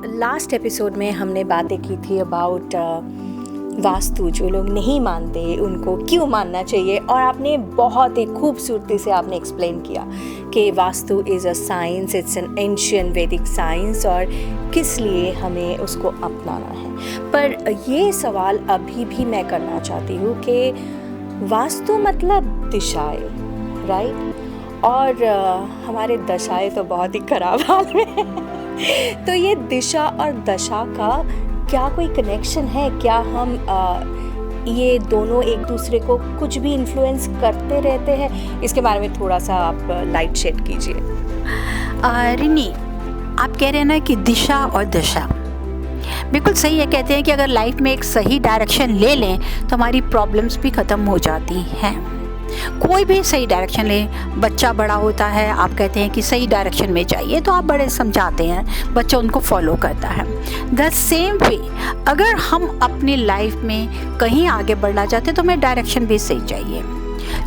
Last episode में हमने बातें की थी अबाउट वास्तु। जो लोग नहीं मानते उनको क्यों मानना चाहिए, और आपने बहुत ही खूबसूरती से आपने एक्सप्लेन किया कि vastu is a science, it's an ancient वैदिक साइंस, और किस लिए हमें उसको अपनाना है। पर ये सवाल अभी भी मैं करना चाहती हूँ कि वास्तु मतलब दिशाएं, राइट? और हमारे दशाएं तो बहुत ही खराब हाल में है। तो ये दिशा और दशा का क्या कोई कनेक्शन है? क्या हम ये दोनों एक दूसरे को कुछ भी इन्फ्लुएंस करते रहते हैं? इसके बारे में थोड़ा सा आप लाइट शेड कीजिए। रिनी, आप कह रहे हैं ना कि दिशा और दशा, बिल्कुल सही है। कहते हैं कि अगर लाइफ में एक सही डायरेक्शन ले लें तो हमारी प्रॉब्लम्स भी ख़त्म हो जाती हैं। कोई भी सही डायरेक्शन ले, बच्चा बड़ा होता है, आप कहते हैं कि सही डायरेक्शन में जाइए, तो आप बड़े समझाते हैं, बच्चा उनको फॉलो करता है। द सेम वे अगर हम अपनी लाइफ में कहीं आगे बढ़ना चाहते हैं तो हमें डायरेक्शन भी सही चाहिए।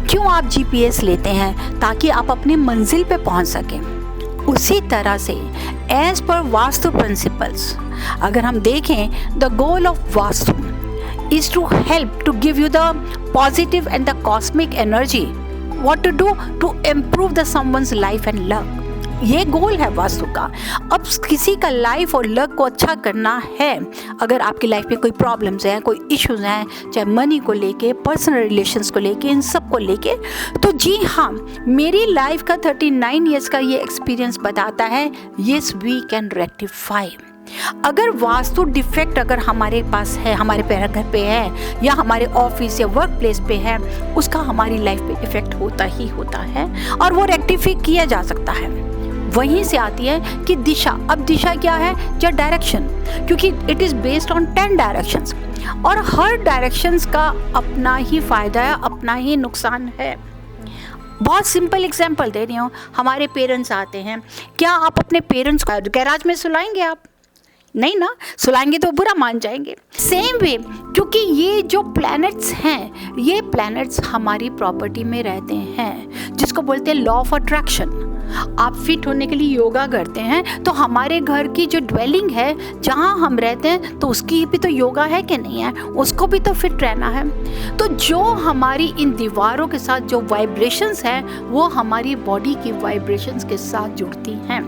क्यों आप GPS लेते हैं? ताकि आप अपनी मंजिल पे पहुंच सकें। उसी तरह से एज पर वास्तु प्रिंसिपल्स अगर हम देखें, the goal of vastu is to help to give you the positive and the cosmic energy what to do to improve the someone's life and luck। ये गोल है वास्तु का। अब किसी का लाइफ और लक को अच्छा करना है, अगर आपकी लाइफ में कोई प्रॉब्लम्स हैं, कोई इश्यूज हैं, चाहे मनी को लेके, पर्सनल रिलेशंस को लेके, इन सब को लेके, तो जी हाँ, मेरी लाइफ का 39 ईयर्स का ये एक्सपीरियंस बताता है, यस वी कैन रेक्टिफाई। अगर वास्तु डिफेक्ट अगर हमारे पास है, हमारे घर पे है, या हमारे ऑफिस या वर्क प्लेस पे है, उसका हमारी लाइफ पे इफेक्ट होता ही होता है, और वो रेक्टिफाई किया जा सकता है। वहीं से आती है कि दिशा। अब दिशा क्या है? या डायरेक्शन, क्योंकि it is based on 10 directions, और हर डायरेक्शंस का अपना ही फायदा है, अपना ही नुकसान है। बहुत सिंपल एग्जांपल दे रही हूँ। हमारे पेरेंट्स आते हैं, क्या आप अपने पेरेंट्स को गैराज में सुलाएंगे? आप नहीं ना, सुलाएंगे तो बुरा मान जाएंगे। सेम वे, क्योंकि ये जो प्लैनेट्स हैं, ये प्लैनेट्स हमारी प्रॉपर्टी में रहते हैं, जिसको बोलते हैं लॉ ऑफ अट्रैक्शन। आप फिट होने के लिए योगा करते हैं, तो हमारे घर की जो ड्वेलिंग है, जहाँ हम रहते हैं, तो उसकी भी तो योगा है कि नहीं है? उसको भी तो फिट रहना है। तो जो हमारी इन दीवारों के साथ जो वाइब्रेशंस हैं, वो हमारी बॉडी की वाइब्रेशंस के साथ जुड़ती हैं।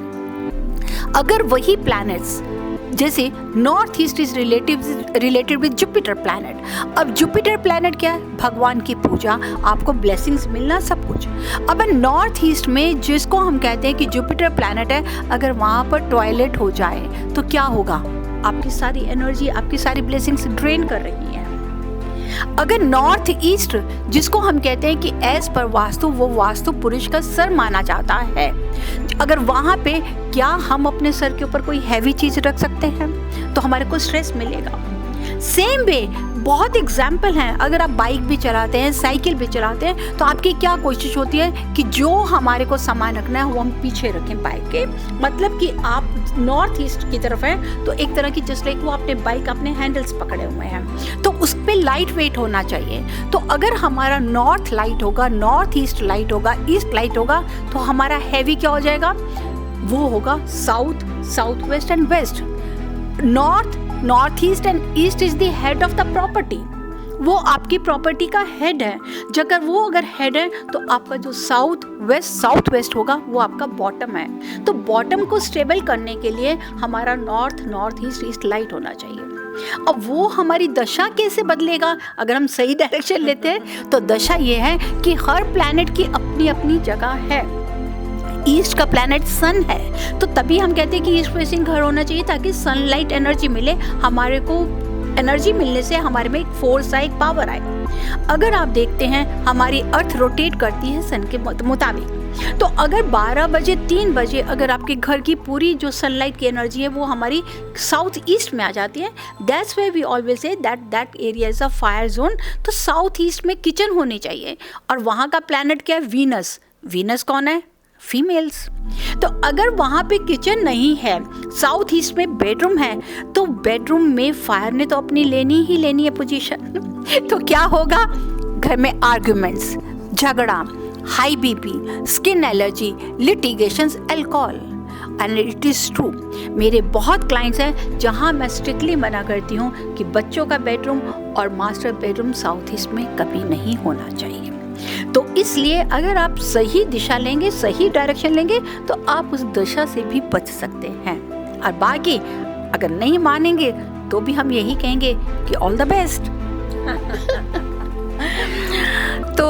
अगर वही प्लैनेट्स, जैसे north east is related with Jupiter planet. अब जुपिटर प्लैनेट क्या है? भगवान की पूजा, आपको ब्लेसिंग्स मिलना, सब कुछ। अब नॉर्थ ईस्ट में जिसको हम कहते हैं कि जुपिटर प्लैनेट है, अगर वहाँ पर टॉयलेट हो जाए तो क्या होगा? आपकी सारी एनर्जी, आपकी सारी ब्लेसिंग्स ड्रेन कर रही है। अगर नॉर्थ ईस्ट, जिसको हम कहते हैं कि एज पर वास्तु, वो वास्तु पुरुष का सर माना जाता है, अगर वहाँ पे क्या हम अपने सर के ऊपर कोई हैवी चीज़ रख सकते हैं? तो हमारे को स्ट्रेस मिलेगा। सेम वे बहुत एग्जाम्पल हैं। अगर आप बाइक भी चलाते हैं, साइकिल भी चलाते हैं, तो आपकी क्या कोशिश होती है कि जो हमारे को सामान रखना है वो हम पीछे रखें बाइक के। मतलब कि आप नॉर्थ ईस्ट की तरफ हैं, तो एक तरह की जस्ट लाइक वो अपने बाइक अपने हैंडल्स पकड़े हुए हैं, तो उस पर लाइट वेट होना चाहिए। तो अगर हमारा नॉर्थ लाइट होगा, नॉर्थ ईस्ट लाइट होगा, ईस्ट लाइट होगा, तो हमारा हैवी क्या हो जाएगा? वो होगा south, south west and west. North east and east is the head of the property. वो आपकी प्रॉपर्टी का हेड है। अगर वो हेड है, तो आपका जो साउथ वेस्ट होगा, वो आपका बॉटम है। तो बॉटम को स्टेबल करने के लिए हमारा नॉर्थ ईस्ट लाइट होना चाहिए। अब वो हमारी दशा कैसे बदलेगा? अगर हम सही डायरेक्शन लेते हैं, तो दशा ये है कि हर प्लैनेट की अपनी अपनी जगह है। ईस्ट का प्लैनेट सन है, तो तभी हम कहते हैं कि ईस्ट फेसिंग घर होना चाहिए, ताकि सनलाइट एनर्जी मिले। हमारे को एनर्जी मिलने से हमारे में एक फोर्स आए, एक पावर आए। अगर आप देखते हैं, हमारी अर्थ रोटेट करती है सन के मुताबिक, तो अगर 12 बजे 3 बजे अगर आपके घर की पूरी जो सनलाइट की एनर्जी है वो हमारी साउथ ईस्ट में आ जाती है, that's why we always say that area is a fire zone. तो साउथ ईस्ट में किचन होनी चाहिए, और वहाँ का प्लैनेट क्या है? वीनस। वीनस कौन है? फीमेल्स। तो अगर वहाँ पे किचन नहीं है, साउथ ईस्ट में बेडरूम है, तो बेडरूम में फायर ने तो अपनी लेनी ही लेनी है पोजीशन। तो क्या होगा? घर में आर्ग्यूमेंट्स, झगड़ा, high BP, skin allergy, litigations, alcohol. And it is true. मेरे बहुत क्लाइंट्स हैं जहाँ मैं स्ट्रिक्टली मना करती हूँ कि बच्चों का बेडरूम और मास्टर बेडरूम साउथ ईस्ट में कभी नहीं होना चाहिए। तो इसलिए अगर आप सही दिशा लेंगे, सही डायरेक्शन लेंगे, तो आप उस दशा से भी बच सकते हैं। और बाकी अगर नहीं मानेंगे तो भी हम यही कहेंगे कि ऑल द बेस्ट। तो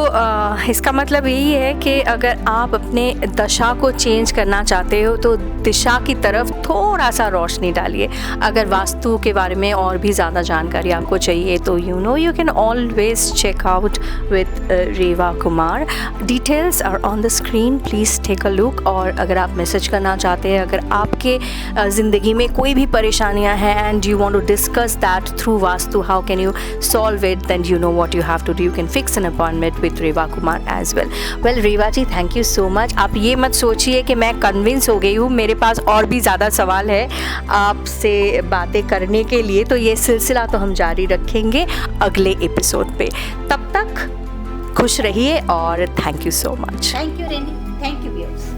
इसका मतलब यही है कि अगर आप अपने दशा को चेंज करना चाहते हो तो दिशा की तरफ थोड़ा सा रोशनी डालिए। अगर वास्तु के बारे में और भी ज़्यादा जानकारी आपको चाहिए तो you can always check out with Reva Kumar. Details are on the screen, please take a look. और अगर आप मैसेज करना चाहते हैं, अगर आपके ज़िंदगी में कोई भी परेशानियां हैं and you want to discuss that through vastu, how can you solve it, then you know what you have to do, you can fix an appointment with Reva Kumar as well. Well, Reva ji, thank you so much. आप ये मत सोचिए कि मैं convince हो गई हूँ, मेरे पास और भी ज़्यादा सवाल है आपसे बातें करने के लिए, तो ये सिलसिला तो हम जारी रखेंगे अगले एपिसोड पे। तब तक खुश रहिए और thank you so much. Thank you rainy, thank you viewers.